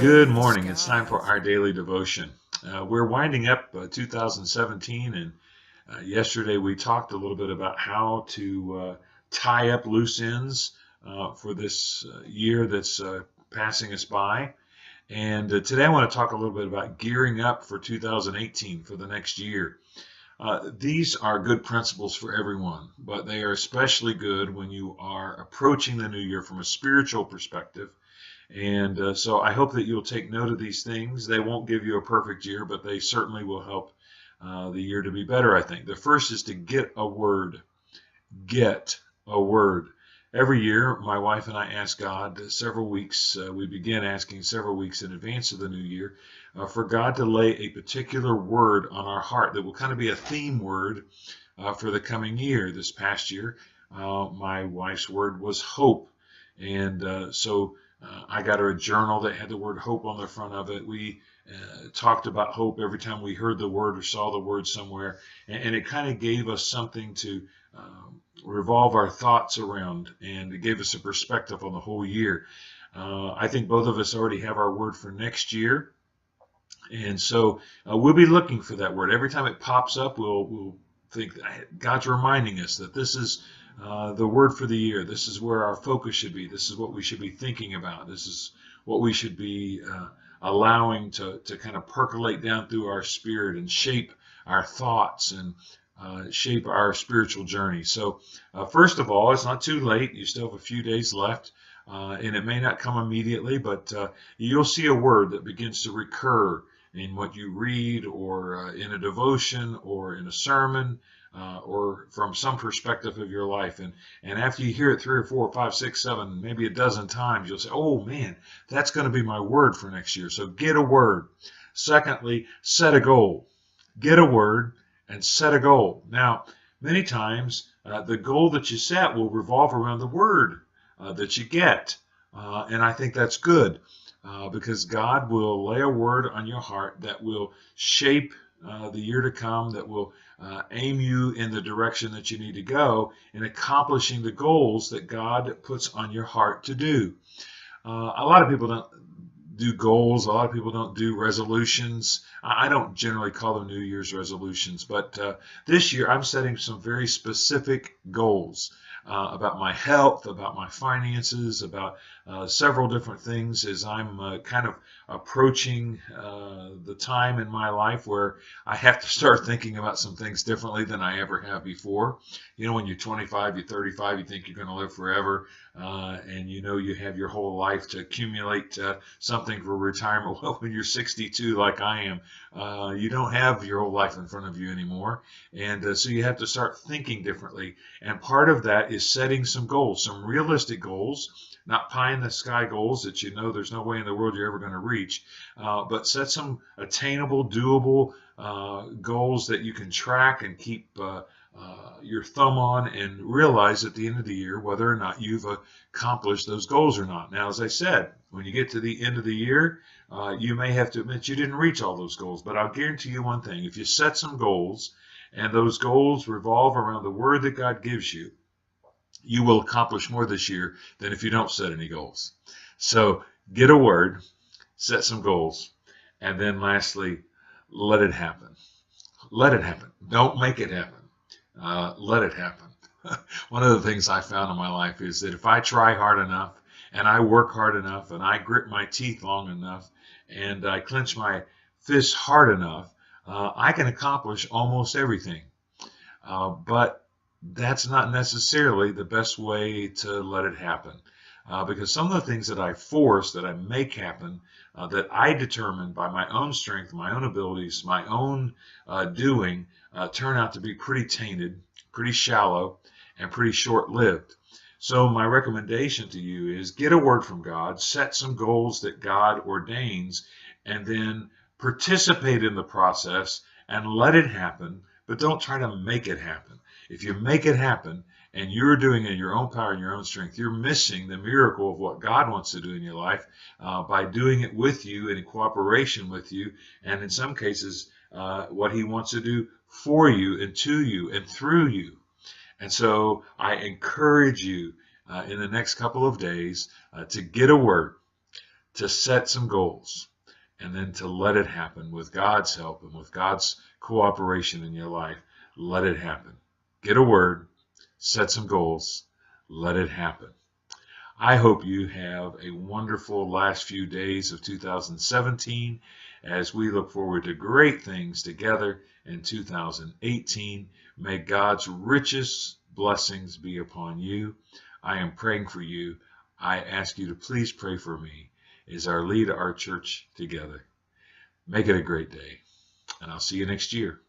Good morning. It's time for our daily devotion. We're winding up 2017, and yesterday we talked a little bit about how to tie up loose ends for this year that's passing us by. And today I want to talk a little bit about gearing up for 2018, for the next year. These are good principles for everyone, but they are especially good when you are approaching the new year from a spiritual perspective. And so I hope that you'll take note of these things. They won't give you a perfect year, but they certainly will help the year to be better, I think. The first is to get a word. Get a word. Every year, my wife and I ask God several weeks, we begin asking several weeks in advance of the new year, for God to lay a particular word on our heart that will kind of be a theme word for the coming year. This past year, my wife's word was hope. And so I got her a journal that had the word hope on the front of it. We talked about hope every time we heard the word or saw the word somewhere. And it kind of gave us something to revolve our thoughts around, and it gave us a perspective on the whole year. I think both of us already have our word for next year. And so we'll be looking for that word. Every time it pops up, we'll think God's reminding us that this is the word for the year. This is where our focus should be. This is what we should be thinking about. This is what we should be allowing to kind of percolate down through our spirit and shape our thoughts and shape our spiritual journey. So first of all, it's not too late. You still have a few days left. And it may not come immediately, but you'll see a word that begins to recur in what you read, or in a devotion, or in a sermon, or from some perspective of your life. And after you hear it 3 or 4 or 5, 6, 7, maybe a dozen times, you'll say, oh man, that's going to be my word for next year. So get a word. Secondly, set a goal. Get a word and set a goal. Now, many times the goal that you set will revolve around the word that you get. And I think that's good, because God will lay a word on your heart that will shape the year to come, that will aim you in the direction that you need to go in accomplishing the goals that God puts on your heart to do. A lot of people don't do goals. A lot of people don't do resolutions. I don't generally call them New Year's resolutions, but this year I'm setting some very specific goals about my health, about my finances, about several different things as I'm kind of approaching the time in my life where I have to start thinking about some things differently than I ever have before. You know, when you're 25, you're 35, you think you're going to live forever, and you know you have your whole life to accumulate something for retirement. Well, when you're 62, like I am, you don't have your whole life in front of you anymore, and so you have to start thinking differently. And part of that is setting some goals, some realistic goals, not pie in the sky goals that you know there's no way in the world you're ever going to reach, but set some attainable, doable goals that you can track and keep your thumb on, and realize at the end of the year whether or not you've accomplished those goals or not. Now, as I said, when you get to the end of the year, you may have to admit you didn't reach all those goals, but I'll guarantee you one thing: if you set some goals and those goals revolve around the word that God gives you, you will accomplish more this year than if you don't set any goals. So get a word, set some goals, and then lastly, let it happen. Let it happen. Don't make it happen. Let it happen. One of the things I found in my life is that if I try hard enough, and I work hard enough, and I grit my teeth long enough, and I clench my fists hard enough, I can accomplish almost everything. But that's not necessarily the best way to let it happen. Because some of the things that I force, that I make happen, that I determine by my own strength, my own abilities, my own doing, turn out to be pretty tainted, pretty shallow, and pretty short-lived. So my recommendation to you is get a word from God, set some goals that God ordains, and then participate in the process and let it happen, but don't try to make it happen. If you make it happen and you're doing it in your own power and your own strength, you're missing the miracle of what God wants to do in your life by doing it with you and in cooperation with you, and in some cases, what He wants to do for you and to you and through you. And so I encourage you in the next couple of days to get a word, to set some goals and then to let it happen with God's help and with God's cooperation in your life. Let it happen. Get a word, set some goals, let it happen. I hope you have a wonderful last few days of 2017 as we look forward to great things together in 2018. May God's richest blessings be upon you. I am praying for you. I ask you to please pray for me as I lead our church together. Make it a great day, and I'll see you next year.